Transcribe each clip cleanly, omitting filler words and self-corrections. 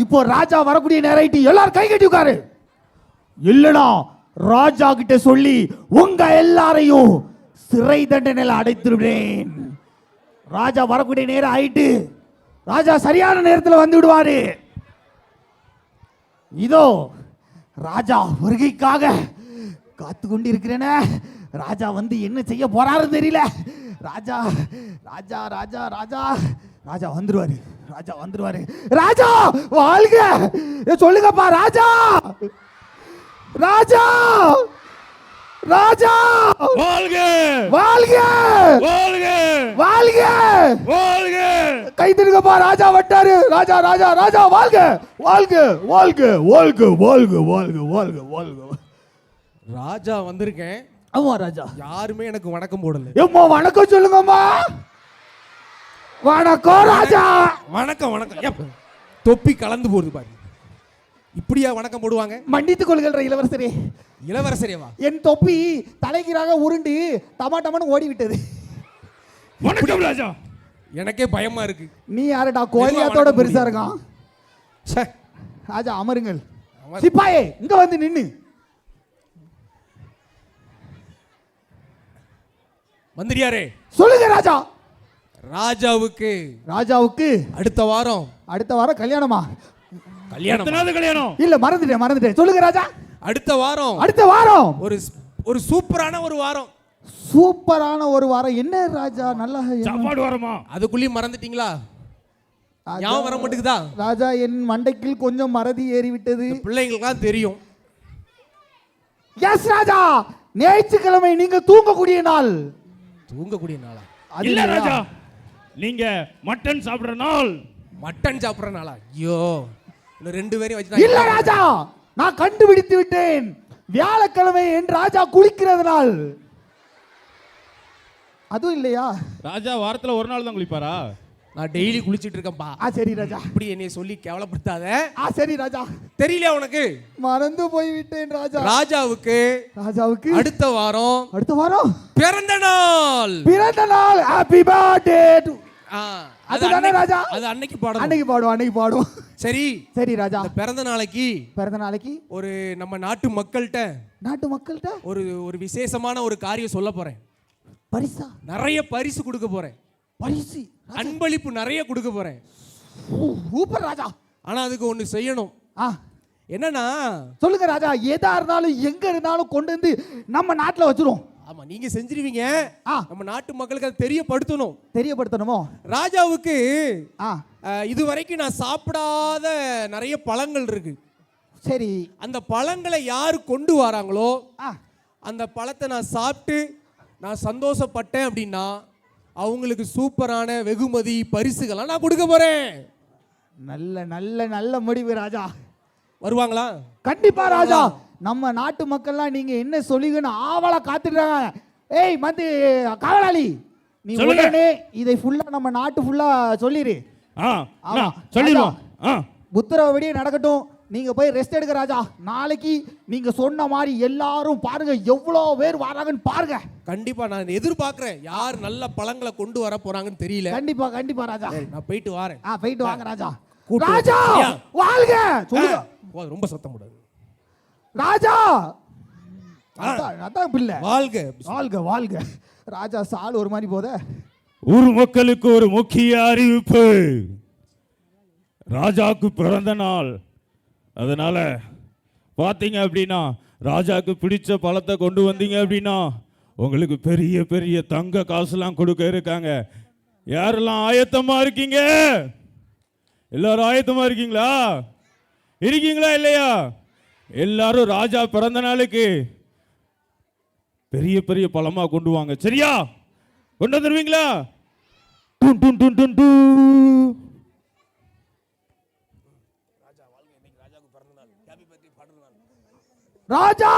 இப்போ ராஜா வரக்கூடிய நேரம் எல்லாரும் கை கட்டி உட்காரு. இல்லனா ராஜா கிட்ட சொல்லி உங்க எல்லாரையும் சிறை தண்டனையில் அடைத்துடுவேன். ராஜா வரக்கூடிய நேரம் ஆயிட்டு. ராஜா சரியான நேரத்தில் வந்து விடுவாரு. இதோ ராஜா வருகைக்காக காத்து கொண்டு இருக்கிறேன. ராஜா வந்து என்ன செய்ய போறாருன்னு தெரியல. ராஜா ராஜா ராஜா ராஜா ராஜா வந்துருவாரு. ராஜா வந்துருவாரு. ராஜா வாழ்க சொல்லுங்கப்பா. ராஜா ராஜா ராஜா வாழ்க வாழ்க வாழ்க வாழ்க வாழ்க. கை திருங்கப்பா. ராஜா வட்டாரு. ராஜா ராஜா ராஜா வாழ்க வாழ்க வாழ்க வாழ்க வாழ்க வாழ்க வாழ்க வாழ்க. ராஜா வந்திருக்கேன். ஆமா ராஜா. யாருமே எனக்கு வணக்கம் போடல. எம்மா வணக்கம் சொல்லுங்கம்மா. வணக்கம் ராஜா. வணக்கம் வணக்கம். தொப்பி கலந்து போடுது பாரு. இப்படியா வணக்கம் போடுவாங்க? மன்னித்துக் கொள்கிற இளவரசரே. இளவரசரேவா? என் தொப்பி தலைகீழாக உருண்டு டமாட்டமன்னு ஓடி விட்டது. வணக்கம் ராஜா. எனக்கே பயமா இருக்கு. நீ யாருடா கோலியாத்தோட பெருசா இருக்கான். ராஜா அமருங்கள். சிப்பாயே இங்க வந்து நின்னு. மந்திரியாரே சொல்லுங்க ராஜா. ராஜாவுக்கு அடுத்த வாரம் கல்யாணமா? கல்யாணம் இல்ல மறந்துட்டேன். சொல்லுங்க ராஜா. அடுத்த வாரம் ஒரு சூப்பரான ஒரு வாரம். சூப்பரான ஒரு வாரம். என்ன ராஜா நல்லா சாப்பாடு வாரமா? அதுக்குள்ளேயும் மறந்துட்டீங்களா? ஞாபகம் வர மாட்டேங்குதா? ராஜா என் மண்டைக்கில் கொஞ்சம் மறதி ஏறிவிட்டது. பிள்ளைங்களுக்குலாம் தெரியும். எஸ் ராஜா. ஞாயிற்றுக்கிழமை நீங்க தூங்கக்கூடிய நாள். தூங்கக்கூடிய நாளா? இல்ல ராஜா, நீங்க மட்டன் சாப்பிடுற நாள். மட்டன் சாப்பிடுற நாளா? ஐயோ, இன்னும் 2 பேரையும் வச்சு. இல்ல ராஜா, நான் கண்டுபிடித்து விட்டேன். வியாழக்கிழமை என் ராஜா குளிக்கிறது நாள். அதுவும் இல்லையா? ராஜா வாரத்துல ஒரு நாள் தான் குளிப்பாரா? நான் டெய்லி குளிச்சிட்டு இருக்கேன்பா. சரி ராஜா. இப்படி என்னைய சொல்லி கேவலப்படுத்தாத. சரி ராஜா. தெரியல உனக்கு? மறந்து போய் விட்டேன் ராஜா. ராஜாவுக்கு அடுத்த வாரம் பிறந்த நாள். Happy birthday to. அதுதானே ராஜா? அது அன்னைக்கு பாடுவோம். சரி ராஜா. பிறந்த நாளைக்கு ஒரு நம்ம நாட்டு மக்கள்கிட்ட ஒரு விசேஷமான ஒரு காரியம் சொல்ல போறேன். பரிசா? நிறைய பரிசு கொடுக்க போறேன். பரிசு? அன்பளிப்பு நிறைய கொடுக்க போறேன். சூப்பர் ராஜா. ஆனா அதுக்கு ஒண்ணு செய்யணும். என்னன்னா? சொல்லுங்க ராஜா. எதா இருந்தாலும் எங்க இருந்தாலும் கொண்டு வந்து நம்ம நாட்டுல வச்சிரும். ஆமா, நீங்க செஞ்சிருவீங்க. நம்ம நாட்டு மக்களுக்கு அதை தெரியப்படுத்தணுமோ? ராஜாவுக்கு இதுவரைக்கும் நான் சாப்பிடாத நிறைய பழங்கள் இருக்கு. சரி. அந்த பழங்களை யாரு கொண்டு வராங்களோ அந்த பழத்தை நான் சாப்பிட்டு நான் சந்தோஷப்பட்டேன் அப்படின்னா அவங்களுக்கு சூப்பரான வெகுமதி பரிசுகள் நான் கொடுக்க போறேன். நல்ல நல்ல நல்ல முடிவு ராஜா. வருவாங்களா? கண்டிப்பா ராஜா. நம்ம நாட்டு மக்கள்லாம் நீங்க என்ன சொல்லுங்கன்னு ஆவலா காத்துறாங்க. ஏய் மந்தி காவலாளி, நீ உடனே இதை ஃபுல்லா நம்ம நாட்டு ஃபுல்லா சொல்லிரு. சொல்லிடுவோம். உத்தரவுபடியே நடக்கட்டும். நீங்க போய் ரெஸ்ட் எடுக்க ராஜா. நாளைக்கு நீங்க சொன்ன மாதிரி எல்லாரும் பாருங்க, எவ்வளவு பேர் வராங்கன்னு பாருங்க. கண்டிப்பா நான் எதிர்பார்க்கிறேன். யார் நல்ல பழங்களை கொண்டு வர போறாங்கன்னு தெரியல. கண்டிப்பா ராஜா. நான் போயிட்டு வரேன். போயிட்டு வாங்க ராஜா. ராஜா வாழ்க. சொல்லுங்க. ரொம்ப சத்தம் போடாது. ராஜா அதான் பிள்ளை. வாழ்க. ராஜா சால் ஒரு மாதிரி போத. ஊர் மக்களுக்கு ஒரு முக்கிய அறிவிப்பு. ராஜாவுக்கு பிறந்த நாள். அதனால பார்த்தீங்க அப்படின்னா ராஜாவுக்கு பிடிச்ச பழத்தை கொண்டு வந்தீங்க அப்படின்னா உங்களுக்கு பெரிய பெரிய தங்க காசுலாம் கொடுக்க இருக்காங்க. யாரெல்லாம் ஆயத்தமா இருக்கீங்க? எல்லாரும் ஆயத்தமா இருக்கீங்களா? இல்லையா? எல்லாரும் ராஜா பிறந்த நாளுக்கு பெரிய பெரிய பழமா கொண்டு வாங்க. சரியா? கொண்டு வந்துருவீங்களா? ராஜா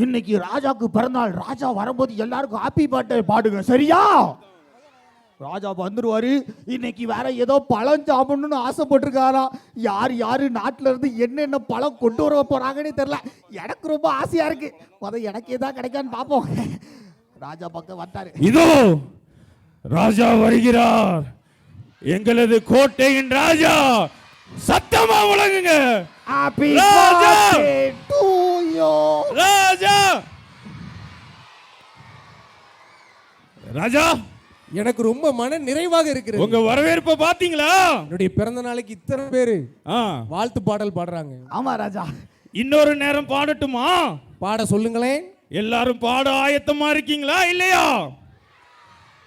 இன்னைக்கு ராஜாக்கு பிறந்தநாள். ராஜா வரும்போது எல்லாருக்கும் ஹாப்பி பர்த்டே பாடுங்க. சரியா? ராஜா வந்துருவாரு. இன்னைக்கு வேற ஏதோ பழம் சாப்பிடணும்னு ஆசைப்பட்டிருக்காரா. யாரு நாட்டுல இருந்து என்னென்ன பழம் கொண்டு வர போறாங்கன்னு தெரியல. எனக்கு ரொம்ப ஆசையா இருக்கு. எனக்கு ஏதாவது கிடைக்கான்னு பாப்போம். ராஜா பக்கம் வந்தாரு. இதோ ராஜா வருகிறார். எங்களது கோட்டையின் ராஜா சத்தமா முழங்குங்க. Happy Raja! Birthday to you. Raja Raja எனக்கு ரொம்ப மன நிறைவாக இருக்கிறது. உங்க வரவேற்பை பாத்தீங்களா? என்னுடைய பிறந்த நாளைக்கு இத்தனை பேரு ஆ, வாழ்த்து பாடல் பாடுறாங்க. ஆமா ராஜா. இன்னொரு நேரம் பாடட்டுமா? பாட சொல்லுங்களேன். எல்லாரும் பாட ஆயத்தமா இருக்கீங்களா இல்லையா?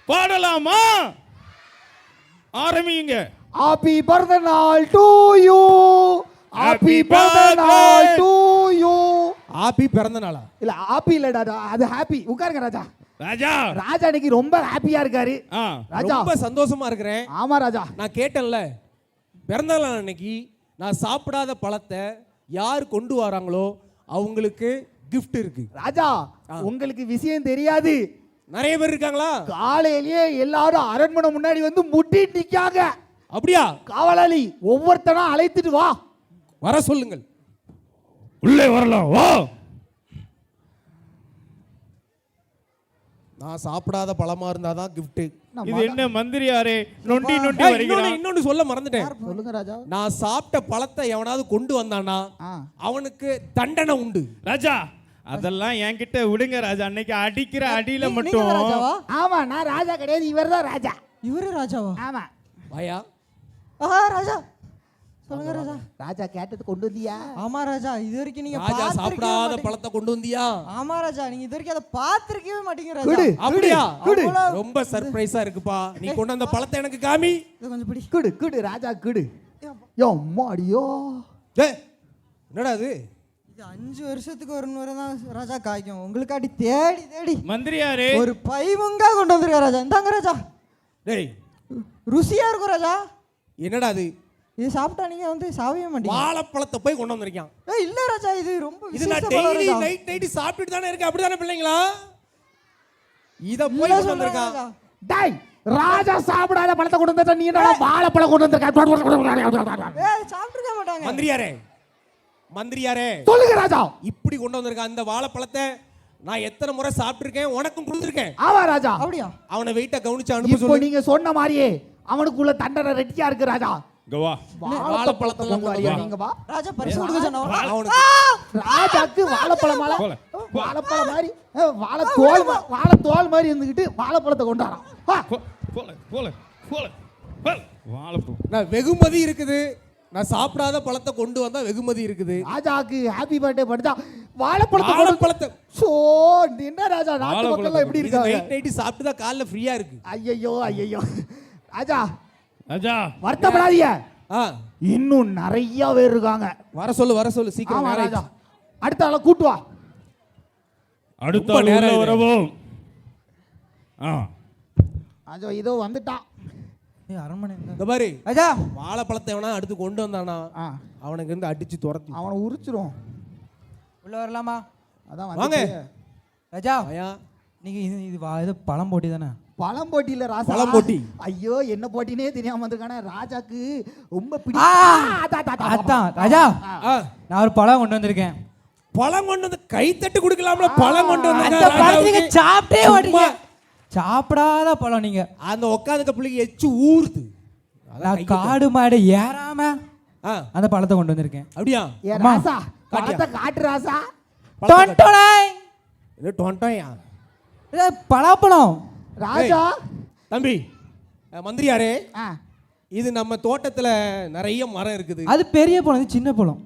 பாடலாமா? ஆரம்பிங்க. ஹாப்பி பர்த்டே நாள் டு யூ. ஹாப்பி பர்த்டே நாள் டு யூ. ஹாப்பி பிறந்த நாளா? இல்ல ஹாப்பி இல்லடா, அது ஹாப்பி. உட்காருங்க ராஜா. ராஜா ராஜா இன்னைக்கு ரொம்ப ஹாப்பியா இருக்காரு. ஆ, ராஜா ரொம்ப சந்தோஷமா இருக்கிறேன். ஆமா ராஜா. நான் கேட்டேன்ல, பிறந்த நாள் அன்னைக்கு நான் சாப்பிடாத பழத்தை யார் கொண்டு வராங்களோ அவங்களுக்கு gift இருக்கு. ராஜா உங்களுக்கு விஷயம் தெரியாது. நிறைய பேர் இருக்காங்களா? காலையிலேயே எல்லாரும் அரண்மனை முன்னாடி வந்து முட்டிட்டு நிக்காங்க. அப்படியா? காவலாளி ஒவ்வொருத்தனா அழைத்துட்டு வா. வர சொல்லுங்கள். உள்ளே வரலாம் வா. நான் சாப்பிடாத பழமா இருந்தாதான் gift. இது என்ன மந்திரியாரே நொண்டி நொண்டி ஏய், வருகிறான். இன்னொன்னு சொல்ல மறந்துட்டேன். சொல்லுங்க ராஜா. நான் சாப்பிட்ட பழத்தை எவனாவது கொண்டு வந்தானா ஆ. அவனுக்கு தண்டனை உண்டு. ராஜா அதெல்லாம் என்கிட்ட விடுங்க ராஜா. அன்னைக்கு அடிக்கிற அடியில மட்டும் ஆமா நான் ராஜா கிடையாது, இவர்தான் ராஜா. இவரு ராஜாவா? ஆமா வாயா. ராஜா சொல்லுங்க ராஜா. ராஜா கேட்டது கொண்டு வந்தியா? ஆமா ராஜா, இது வரைக்கும் நீங்க ராஜா பார்த்திருக்கவே சாப்பிடாத மாட்டீங்க. பழத்தை கொண்டு வந்தியா? ஆமா ராஜா, நீங்க இது வரைக்கும் அதை பார்த்திருக்கவே மாட்டீங்க குடு ராஜா. அப்படியா? குடு அவ்வளவு- ரொம்ப சர்ப்ரைஸா இருக்குப்பா. நீ கொண்டு வந்த பழத்தை எனக்கு காமி. இது கொஞ்சம் பிடி. குடு குடு ராஜா குடு. யோ அம்மாடியோ. டேய், என்னடா இது? இது 5 வருஷத்துக்கு ஒரு முறை தான் ராஜா காய்க்கும். உங்களுக்காட்டி தேடி தேடி மந்திரியாரே ஒரு பைமுங்கா கொண்டு வந்திருக்க ராஜா. இந்தாங்க ராஜா, டேய், ருசியா இருக்கும் ராஜா. என்னடா இது? இது சாப்பிட்டா நீங்க வந்து சாப்பிடவே மாட்டீங்க. வாழைப்பழத்தை போய் கொண்டு வந்திருக்கான். இல்ல ராஜா, இது ரொம்ப இது நான் விசேஷ பழம் டெய்லி ராஜா. நைட் சாப்பிட்டுட்டு தானே இருக்கேன். அப்படிதானே பிள்ளைங்களா? இத போய் இல்ல கொண்டு சொல்றேன் வந்திருக்கான். ராஜா. டேய் ராஜா சாப்பிடாத பழத்தை கொண்டு வந்தா நீ என்ன வாழைப்பழம் கொண்டு வந்திருக்க? சாப்பிட்டுருக்க மாட்டாங்க. மந்திரியாரே, மந்திரியாரே, சொல்லுங்க ராஜா. இப்படி கொண்டு வந்திருக்கான். அந்த வாழைப்பழத்தை நான் எத்தனை முறை சாப்பிட்டிருக்கேன், உனக்கும் கொடுத்துருக்கேன். ஆமா ராஜா. அப்படியா? அவனை வெயிட்டா கவனிச்சு அனுப்ப இப்போ சொல்லு. நீங்க சொன்ன மாதிரியே அவனுக்குள்ள தண்டனை ரெட்டியா இருக்கு ராஜா. இங்க வா. வாழைப்பழத்தை கொண்டு வரியா நீங்க வா. ராஜா பரிசு கொடுக்க சொன்னா அவனுக்கு ராஜாக்கு வாழைப்பழம் மேல போல, வாழைப்பழம் மாதிரி வாழைத்தோல் மாதிரி இருந்துகிட்டு வாழைப்பழத்தை கொண்டாடுறான். வா. போல போல போல போல வாழைப்பூ. நான் வெகுமதி இருக்குது. நான் சாப்பிடாத பழத்தை கொண்டு வந்தா வெகுமதி இருக்குது. ராஜாக்கு ஹாப்பி பர்த்டே படுத்தா வாழைப்பழத்தை கொண்டு வாழைப்பழத்தை சோ என்ன ராஜா நாட்டு மக்கள் எப்படி இருக்காங்க? நைட் சாப்பிட்டு தான் காலைல ஃப்ரீயா இருக்கு. ஐயோ ஐயோ ராஜா ராஜா வருத்தப்படாதீங்க, ஆ, இன்னும் நிறைய பேர் இருக்காங்க. வர சொல்லு சீக்கிரம். ஆமா நேரம் ராஜா, ஆயிடுச்சு. அடுத்த ஆளை கூட்டு வா. அடுத்த ரொம்ப ஆள் நேரம் உள்ள இது. வரவும். ஆ ராஜா இதோ வந்துட்டான். அரண்மனை இந்த பாரு, ராஜா. வாழைப்பழத்தை எவனா அடுத்து கொண்டு வந்தானா ஆ, அவனுக்கு இருந்து அடிச்சு துரத்தி. அவனை உரிச்சிரும். உள்ள வரலாமா? அதான் வாங்க. வந்துட்டு. ராஜா, ஆயா, நீங்க இது பழம் போட்டி தானே? பழம் போட்டி இல்ல ராசா, பழம் போட்டி. ஐயோ என்ன போட்டினே தெரியாம வந்திருக்கானே. ராஜாக்கு ரொம்ப அதான் ராஜா, ஆ, நான் ஒரு பழம் கொண்டு வந்திருக்கேன். பழம் கொண்டு வந்து கை தட்டு கொடுக்கலாம்ல. பழம் கொண்டு அந்த வந்து பழத்தை நீங்க சாப்பிட்டே மாட்டீங்க. சாப்பிடாத பழம் நீங்க. அந்த உட்காந்துக்க பிள்ளைக்கு எச்சு ஊறுது. நான் காடு மாடு ஏறாம ஆ, அந்த பழத்தை கொண்டு வந்திருக்கேன். அப்படியா? ஏ அம்மா. ராசா பழத்தை காட்டு ராசா. டொண்டொடாய். இது டொண்டையா? இது பலாப்பழம். ராஜா தம்பி, மந்திரியாரே, ஆ, இது நம்ம தோட்டத்துல நிறைய மரம் இருக்குது. அது பெரிய பழம், இது சின்ன பழம்.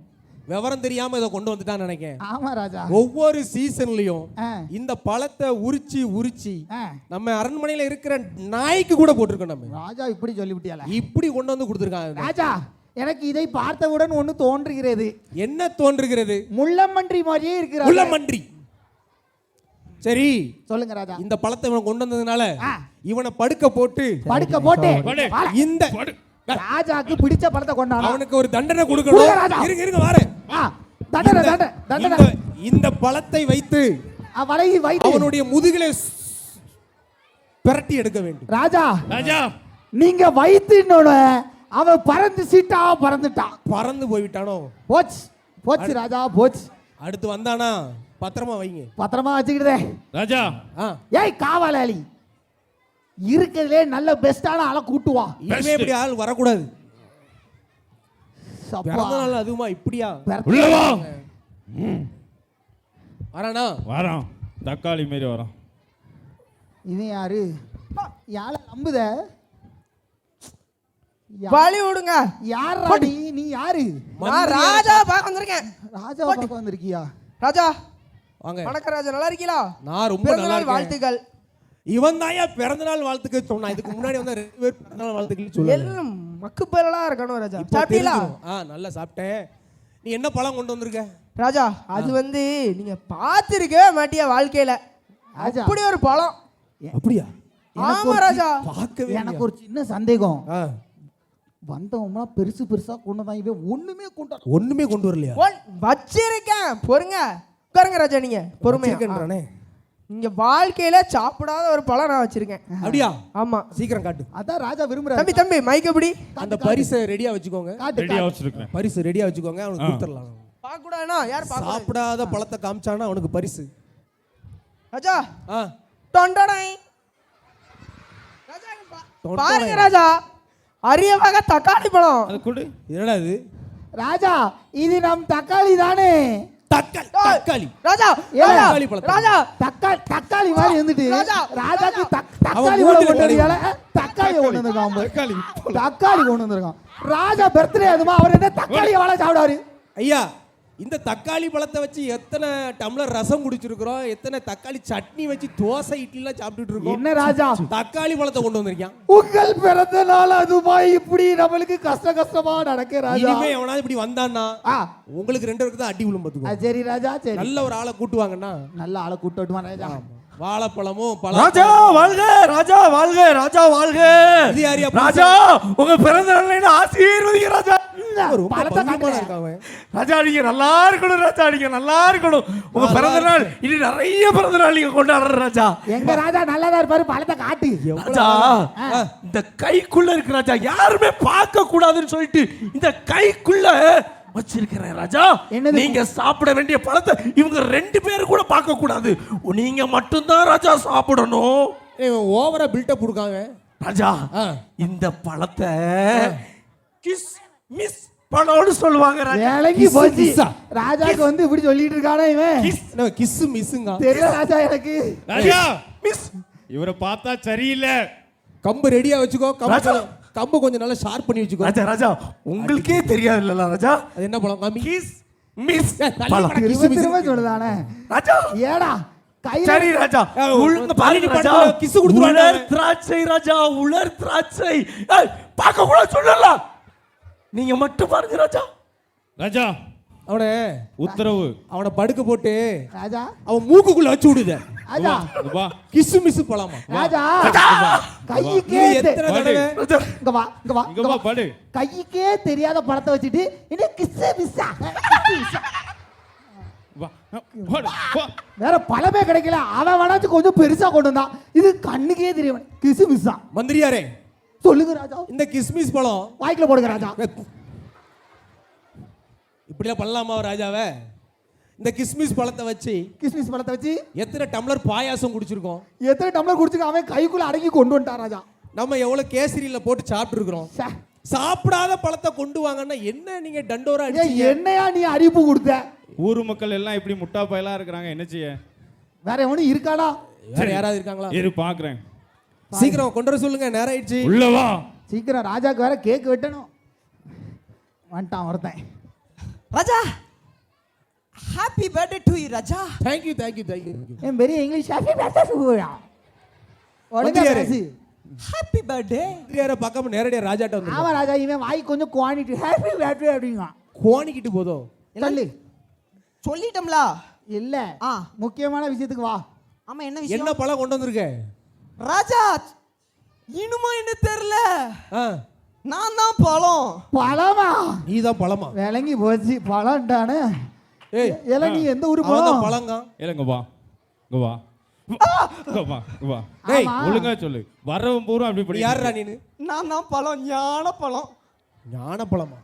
விவரம் தெரியாம இதை கொண்டு வந்துட்டான்னு நினைக்கிறேன். ஆமா ராஜா. ஒவ்வொரு சீசன்லயும் ஆ, இந்த பழத்தை உரிச்சு ஆ. நம்ம அரண்மனையில இருக்கிற நாய்க்கு கூட போட்டிருக்கோம். நம்ம ராஜா இப்படி சொல்லிவிட்டியால. இப்படி கொண்டு வந்து கொடுத்துருக்காங்க. ராஜா எனக்கு இதை பார்த்தவுடன் ஒன்று தோன்றுகிறது. என்ன தோன்றுகிறது? முள்ளமன்றி மாதிரியே இருக்கிறார். முள்ளமன்றி. சரி, சொல்லுங்க ராஜா. இந்த பழத்தை இவன் கொண்டு வந்ததுனால ஆ. இவனை படுக்க போட்டு படுக்க போட்டு படு. வாழ. இந்த ராஜாக்கு பிடிச்ச பழத்தை கொண்டாடணும். அவனுக்கு ஒரு தண்டனை கொடுங்க கொடுக்கணும். ராஜா. இருங்க வாரேன். ஆ, தண்டனை இந்த- தண்டனை தண்டனை. இந்த- இந்த பழத்தை வைத்து வலையை வைத்து அவனுடைய முதுகிலே பிரட்டி எடுக்க வேண்டும். ராஜா ராஜா நீங்க வைத்துன்னு அவன் பறந்து சீட்டா பறந்துட்டான். பறந்து போய்விட்டானோ? போச்சு போச்சு ராஜா போச்சு. அடுத்து வந்தானா பத்திரமா வைங்க. பத்திரமா வச்சுக்கிட்டே. ராஜா ஆ, ஏய் காவலாளி, இருக்கிறதுலே நல்ல பெஸ்டான ஆளை கூட்டு வா. இனிமே இப்படி ஆள் வரக்கூடாது. சப்பா. பிறந்த நாள் அதுவுமா இப்படியா? உள்ள வா. வரானா? வரோம். தக்காளி மாரி வரோம். இவன் யாரு? யார நம்புத? வழி விடுங்க. யாரா நீ? நீ யாரு? நான் ராஜா பார்க்க வந்திருக்கேன். ராஜா பார்க்க வந்திருக்கியா? ராஜா வாங்க. வணக்கம் ராஜா, நல்லா இருக்கீங்களா? நான் ரொம்ப பிறந்த நல்லா நாள் இருக்கேன். வாழ்த்துக்கள். இவன் தான்யா பிறந்த நாள் வாழ்த்துக்கள் சொன்னா. இதுக்கு முன்னாடி வந்து 2 பேர் பிறந்த நாள் வாழ்த்துக்கள் சொல்லல. எல்லாம் மக்கு பேரலா இருக்கணும் ராஜா. இப்போ சாப்பிட்டீங்களா? தெரிஞ்சிரும். நல்லா சாப்பிட்டேன். நீ என்ன பழம் கொண்டு வந்திருக்க? ராஜா அது வந்து நீங்க பார்த்திருக்கவே மாட்டியா வாழ்க்கையில. ராஜா. அப்படி ஒரு பழம். அப்படியா? எனக்கு ஆமா ஒரு ராஜா. பார்க்கவே எனக்கு ஒரு சின்ன சந்தேகம். ஆ. வந்தவங்களா பெருசு பெருசா கொண்டு தான் இவன் ஒண்ணுமே கொண்டு ஒண்ணுமே கொண்டு வரலையா? வச்சிருக்கேன், பொறுங்க. உட்காருங்க ராஜா, நீங்க பொறுமையா. வச்சிருக்கேன்றானே. இங்க வாழ்க்கையில சாப்பிடாத ஒரு பழம் நான் வச்சிருக்கேன். அப்படியா? ஆமா. சீக்கிரம் காட்டு. அதான் ராஜா விரும்புறாரு. தம்பி தம்பி மைக் எப்படி? அந்த பரிசை ரெடியா வச்சுக்கோங்க. காட்டு ரெடியா காட்டு. வச்சிருக்கேன். பரிசு ரெடியா வச்சுக்கோங்க. அவனுக்கு கொடுத்துடலாம். பார்க்க கூடாதுனா யார் பார்க்க? சாப்பிடாத பழத்தை காமிச்சானா அவனுக்கு பரிசு. ராஜா ஆ. டொண்டடை. ராஜா இங்க டொண்டடை. பாருங்க ராஜா, அரிய வகை தக்காளி பழம். அது கொடு. என்னடா இது? ராஜா இது நம் தக்காளி தானே? தக்காளி. தக்காளி. ராஜா ஏன் ராஜா தக்காளி பழத்தை? ராஜா தக்காளி மாதிரி இருந்துட்டு ராஜா, ராஜாக்கு தக்காளி அவன் கொண்டு மூஞ்சில வந்திருக்கால. தக்காளி கொண்டு வந்திருக்கான். தக்காளி. தக்காளி கொண்டு வந்திருக்கான். ராஜா பர்த்டே அதுமா அவர் என்ன தக்காளி வாழ சாப்பிடாரு? ஐயா, இந்த தக்காளி பழத்தை வச்சு எத்தனை டம்ளர் ரசம் குடிச்சிருக்கிறோம், எத்தனை தக்காளி சட்னி வச்சு தோசை இட்லிலாம் சாப்பிட்டுட்டு இருக்கோம். என்ன ராஜா தக்காளி பழத்தை கொண்டு வந்திருக்கான். உங்கள் பிறந்த நாள் அதுமா இப்படி நம்மளுக்கு கஷ்டமா நடக்க ராஜா. இனிமே எவனாவது இப்படி வந்தான்னா ஆ, உங்களுக்கு 2 பேருக்கு தான் அடி விழும் பாத்துக்கோ. சரி ராஜா சரி. நல்ல ஒரு ஆளை கூட்டுவாங்கன்னா நல்ல ஆளை கூட்டு வரட்டுமா ராஜா? வாழைப்பழமும் ராஜா வாழ்க, ராஜா வாழ்க, ராஜா வாழ்க. இது யாரியா? ராஜா உங்க பிறந்த நாள் ஆசீர்வதிங்க ராஜா. ரொம்ப பழத்தை பங்குமானா காட்டுறேன். இருக்கான் அவன். ராஜா நீங்க நல்லா இருக்கணும், ராஜா நீங்க நல்லா இருக்கணும். உங்க பிறந்த நாள் இனி நிறைய பிறந்த நாள் நீங்க கொண்டாடுற ராஜா. எங்க ராஜா நல்லதா இருப்பாரு, பழத்தை காட்டு. ராஜா இந்த கைக்குள்ள இருக்கு ராஜா, யாருமே பார்க்க கூடாதுன்னு சொல்லிட்டு இந்த கைக்குள்ள வச்சிருக்கிறேன் ராஜா. என்னது? நீங்க சாப்பிட வேண்டிய பழத்தை இவங்க 2 பேரும் கூட பார்க்க கூடாது, நீங்க மட்டும்தான் ராஜா சாப்பிடணும். இவன் ஓவரா பில்டப் கொடுக்காங்க ராஜா. ஆ. இந்த பழத்தை கிஸ் மிஸ் பழம்னு சொல்லுவாங்க ராஜா. வேலைக்கு கிஸ் போச்சு. மிஸ்ஸா? ராஜாக்கு வந்து இப்படி சொல்லிட்டு இருக்கானே இவன். கிஸ் மிஸ்ஸுங்க. தெரியும் ராஜா எனக்கு. ராஜா மிஸ் இவரை பார்த்தா சரியில்லை. கம்பு ரெடியா வச்சுக்கோ. ராஜா. கம்பு கொஞ்சம் நல்லா ஷார்ப் பண்ணி வச்சுக்கோ. ராஜா ராஜா உங்களுக்கே தெரியாது இல்ல ராஜா. அது என்ன பழம்? காமி. கிஸ் மிஸ் தள்ளி பழம். கிஸ் திரும்ப மிஸ். திரும்ப சொல்லுதானே ராஜா ஏடா கையில சரி ராஜா ஒழுங்கு பாருங்க ராஜா. கிஸ் கொடுத்துருவாங்க. உலர் திராட்சை ராஜா, உலர் திராட்சை. ஏய் பார்க்க கூட சொல்லலாம், நீங்க மட்டும் பாருங்க ராஜா. ராஜா அவனை உத்தரவு. அவனை படுக்க போட்டு ராஜா அவன் மூக்குக்குள்ள வச்சு விடுத. ராஜா வா. கிசு மிஸ் பழமா? ராஜா கைக்கே இது எத்தனை தடவை? ராஜா இங்க வா இங்க வா இங்க வா படு. கைக்கே தெரியாத படத்தை வச்சுட்டு என்ன கிஸ்ஸே மிஸ்ஸா வா. படு. வா. வேற பழமே கிடைக்கல. அவன் வேணாச்சும் கொஞ்சம் பெருசா கொண்டு வந்தான். இது கண்ணுக்கே தெரியும் கிசு மிஸ்ஸா. மந்திரியாரே, சொல்லுங்க ராஜா. இந்த கிஸ்மிஸ் பழம் வாய்க்குல போடுங்க ராஜா. இப்படிலாம் பண்ணலாமா ராஜாவே? இந்த கிஸ்மிஸ் பழத்தை வச்சு கிஸ்மிஸ் பழத்தை வச்சு எத்தனை டம்ளர் பாயாசம் குடிச்சிருக்கோம். எத்தனை டம்ளர் குடிச்சுக்க அவன் கைக்குள்ள அடங்கி கொண்டு வந்துட்டான் ராஜா. நம்ம எவ்வளவு கேசரியில போட்டு சாப்பிட்டு இருக்கிறோம். சே, சாப்பிடாத பழத்தை கொண்டு வாங்கன்னா என்ன நீங்க டண்டோரா ஏய், அடிச்சீங்க? என்னையா நீ அறிவிப்பு கொடுத்த? ஊர் மக்கள் எல்லாம் இப்படி முட்டா பயலா இருக்கிறாங்க, என்ன செய்ய? வேற எவனும் இருக்கானா? வேற யாராவது இருக்காங்களா? இரு பாக்குறேன். சீக்கிரம் கொண்டு வர சொல்லுங்க, நேரம் ஆயிடுச்சு. உள்ள வா. சீக்கிரம் ராஜாக்கு வேற கேக் வெட்டணும். வந்துட்டான் ஒருத்தன். Raja happy birthday to you Raja. Thank you thank you thank you. ஏன் பெரிய English happy birthday to you. ஒழுங்கா மந்திரியாரே. பேசு. Happy birthday. மந்திரியாரை பார்க்காம நேரடியா ராஜாட்ட வந்து ஆமா ராஜா, இவன் வாய் கொஞ்சம் குவான்டிட்டி ஹாப்பி பர்த்டே அப்படிங்க. கோணிக்கிட்டு போதும். சொல்லு. சொல்லிட்டோம்ல. இல்ல ஆ. முக்கியமான விஷயத்துக்கு வா. ஆமா என்ன என்ன விஷயம்? பழம் கொண்டு வந்திருக்க? ராஜா இன்னுமா என்ன தெரியல. ஆ, நான் தான் பழம். பழமா? நீதான் பழமா? விளங்கி போச்சு பழம்டானே. ஏய், ஏல நீ எந்த ஊரு அவன் தான் பழம்? பழங்க. இங்க வா. இங்க வா. இங்க வா. இங்க வா. ஏய், ஆமா. ஒழுங்கா சொல்லு. வரவும் பூரா அப்படி நீ படி. யாருடா நீனு? நான் தான் பழம், ஞான பழம். ஞான பழமா?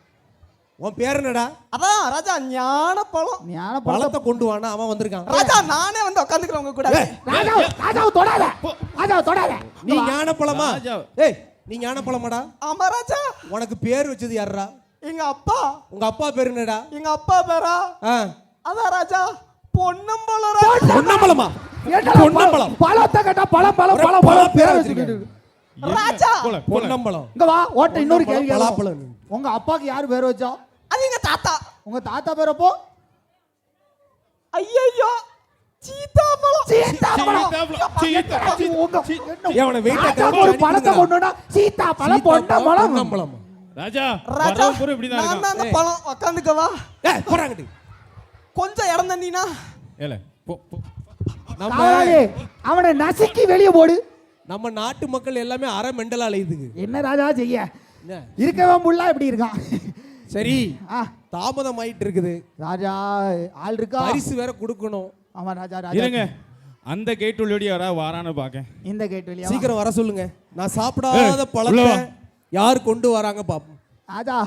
உன் பேர் என்னடா? அதான் ராஜா ஞான பழம். ஞான பழத்தை பழத்தை கொண்டு வானா அவன் வந்திருக்கான். ராஜா நானே வந்து உட்காந்துக்கிறேன் உங்க கூட. ராஜா ராஜாவை தொடாத. ராஜா தொடாத. நீ ஞானப்பழமா? ராஜா. ஏய் நீ ஞானப்பழமாடா? ஆமா ராஜா, உனக்கு பேர் வச்சது யாருடா? எங்க அப்பா. உங்க அப்பா பேர் என்னடா? எங்க அப்பா பேரா? ஆ. அதான் ராஜா, பொன்னம்பலம் ராஜா. பொன்னம்பலமா? ஏண்டா பொன்னம்பலம். பழத்தை கேட்டா பழம் பழம் பழம் பழம் பேரை வச்சுக்கிட்டு. ராஜா. பொன்னம்பலம். இங்க வா, ஓட்ட இன்னொரு கேள்வி கேளு. பலாப்பழம். உங்க அப்பாக்கு யாரு பேர் வச்சா? அது எங்க தாத்தா. உங்க தாத்தா பேர் அப்போ? ஐயோ, சீதாப்பழம். சீதாப்பழம். உங்க ஏவன வெயிட்டா ராஜாக்கு ஒரு பழத்தை கொண்டுனா சீதாப்பழம் பொன்னம்பலம். பொன்னம்பலம். ராஜா ராஜா, வரவுபுறம் இப்படிதான் நான் இருக்கும். தான் அந்த பழம். உக்காந்துக்கவா? ஏய் போறாங்கடி. கொஞ்சம் இடம் தண்ணீனா. ஏல போ போ. நம்ம காவலாளி, அவனை நசுக்கி வெளியே போடு. நம்ம நாட்டு மக்கள் எல்லாமே அரை மெண்டலா அலையுதுங்க. என்ன ராஜா செய்ய? என்ன? இருக்கவன் புள்ளா இப்படி இருக்கான். சரி ஆ, தாமதம் ஆயிட்டு இருக்குது. ராஜா ஆள் இருக்கா? பரிசு வேற கொடுக்கணும். ஆமா ராஜா. ராஜா இருங்க, அந்த கேட் உள்ளோடி யாரா வாரான்னு பாக்கேன். இந்த கேட் வழியா வா. சீக்கிரம் வர சொல்லுங்க. நான் சாப்பிடாத பழத்தை உள்ள வா. யார் கொண்டு வராங்க பாப்போம். ராஜா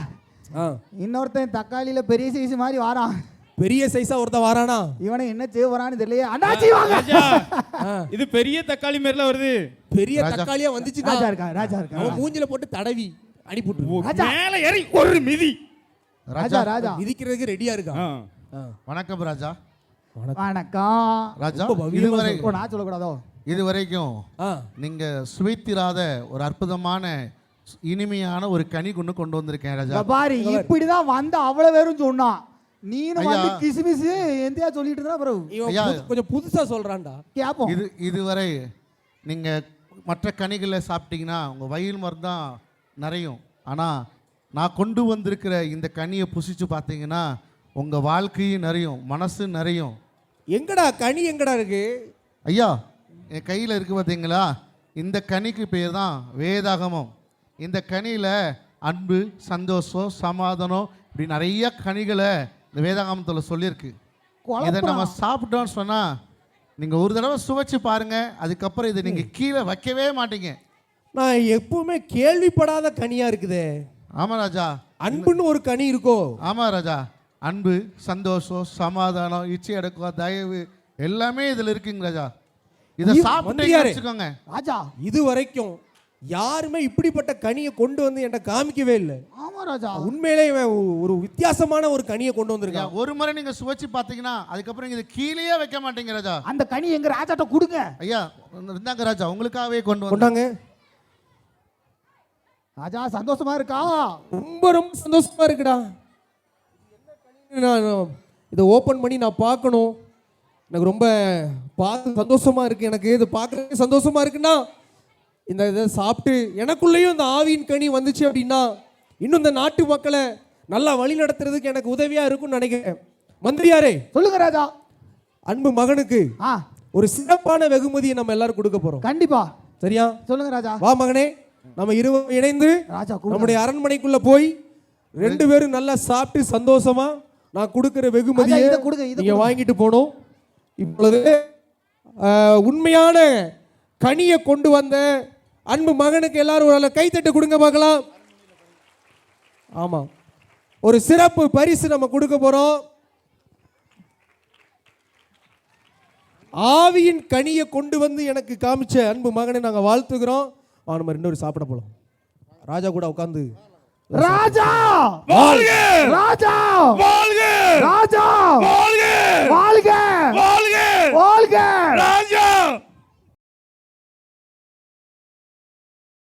ஆ. இன்னொருத்தன் தக்காளியில பெரிய சைஸ் மாதிரி வாரான். பெரிய சைஸா ஒருத்தன் வரானா? இவனை என்ன செய்ய போறான்னு தெரியல. அண்ணாச்சி வாங்க. ராஜா இது பெரிய தக்காளி மாதிரில வருது. பெரிய தக்காளியா வந்துச்சுடா. ராஜா இருக்கான். ராஜா அவன் இருக்கான். மூஞ்சில போட்டு தடவி அடிபுட்டு ராஜா. மேல ஏறி ஒரு மிதி. ராஜா ராஜா மிதிக்கிறதுக்கு ரெடியா இருக்கான். ஆ. ஆ. வணக்கம் ராஜா. வணக்கம். ராஜா ரொம்ப பவ்யமா இதுவரை ஓ, நான் சொல்லக்கூடாதோ? இதுவரைக்கும் ஆ. நீங்க சுவைத்திராத ஒரு அற்புதமான இனிமையான ஒரு கனி கொண்டு வந்திருக்கேன் ராஜா. இங்க பாரு, இப்படிதான் வந்து அவ்வளவு பேரும் சொன்னான். நீனும் வந்து ஐயா. கிசுமிசு எந்தையா சொல்லிட்டு இருந்தா அப்புறம் இவன் ஐயா. கொஞ்சம் புதுசா சொல்றான்டா. கேப்போம். இதுவரை நீங்க மற்ற கனிகளை சாப்பிட்டீங்கன்னா உங்க வயிறு மருந்து தான் நிறையும். ஆனா நான் கொண்டு வந்திருக்கிற இந்த கனியை புசிச்சு பார்த்தீங்கன்னா உங்க வாழ்க்கையும் நிறையும், மனசு நிறையும். எங்கடா கனி எங்கடா இருக்கு? ஐயா என் கையில் இருக்கு பார்த்தீங்களா, இந்த கனிக்கு பேர் தான் வேதாகமம். இந்த கனியில் அன்பு, சந்தோஷம், சமாதானம் இப்படி நிறைய கனிகளை இந்த வேதாகமத்தில் சொல்லியிருக்கு. இதை நம்ம சாப்பிட்டோம்னு சொன்னால் நீங்கள் ஒரு தடவை சுவைச்சு பாருங்க, அதுக்கப்புறம் இதை நீங்கள் கீழே வைக்கவே மாட்டீங்க. நான் எப்பவுமே கேள்விப்படாத கனியா இருக்குதே. ஆமாம் ராஜா. அன்புன்னு ஒரு கனி இருக்கோ? ஆமாம் ராஜா. அன்பு, சந்தோஷம், சமாதானம், இச்சை அடக்கம், தயவு எல்லாமே இதில் இருக்குங்க ராஜா. இதை சாப்பிட்டு வச்சுக்கோங்க ராஜா. இது வரைக்கும் யாருமே இப்படிப்பட்ட கனியை கொண்டு வந்து என்கிட்ட காமிக்கவே இல்லை. ஆமா ராஜா. உண்மையிலே இவன் ஒரு வித்தியாசமான ஒரு கனியை கொண்டு வந்திருக்கான். ஒரு முறை நீங்கள் சுவைச்சு பார்த்தீங்கன்னா அதுக்கப்புறம் இதை கீழேயே வைக்க மாட்டீங்க ராஜா. அந்த கனி எங்க ராஜாட்ட கொடுங்க. ஐயா இருந்தாங்க ராஜா, உங்களுக்காகவே கொண்டாங்க. கொண்டாங்க. ராஜா சந்தோஷமா இருக்கா? ரொம்ப ரொம்ப சந்தோஷமா இருக்குடா. நான் இதை ஓப்பன் பண்ணி நான் பார்க்கணும். எனக்கு ரொம்ப பார்த்து சந்தோஷமா இருக்கு. எனக்கு இது பார்க்க சந்தோஷமா இருக்குன்னா இந்த இதை சாப்பிட்டு எனக்குள்ளேயும் இந்த ஆவியின் கனி வந்துச்சு அப்படின்னா இன்னும் இந்த நாட்டு மக்களை நல்லா வழி நடத்துறதுக்கு எனக்கு உதவியா இருக்கும்னு நினைக்கிறேன். மந்திரியாரே சொல்லுங்க ராஜா. அன்பு மகனுக்கு ஆ, ஒரு சிறப்பான வெகுமதியை நம்ம எல்லாரும் கொடுக்க போறோம். கண்டிப்பா சரியா? சொல்லுங்க ராஜா. வா மகனே, நம்ம இருவரும் இணைந்து ராஜா நம்முடைய அரண்மனைக்குள்ள போய் 2 பேரும் நல்லா சாப்பிட்டு சந்தோஷமா நான் கொடுக்கிற வெகுமதியை ராஜா, இதை கொடுங்க, இதை நீங்க கொடுங்க. வாங்கிட்டு போகணும். இப்பொழுது உண்மையான கனியை கொண்டு வந்த அன்பு மகனுக்கு எல்லாரும் ஒரு கைத்தட்டு கொடுங்க பார்க்கலாம். ஆமா, ஒரு சிறப்பு பரிசு நம்ம கொடுக்க போறோம். ஆவியின் கனியை கொண்டு வந்து எனக்கு காமிச்ச அன்பு மகனை நாங்க வாழ்த்துக்கிறோம். நம்ம 2 பேரும் சாப்பிட போலாம். ராஜா கூட உட்கார்ந்து ராஜா வாழ்க! ராஜா வாழ்க! ராஜா வாழ்க! வாழ்க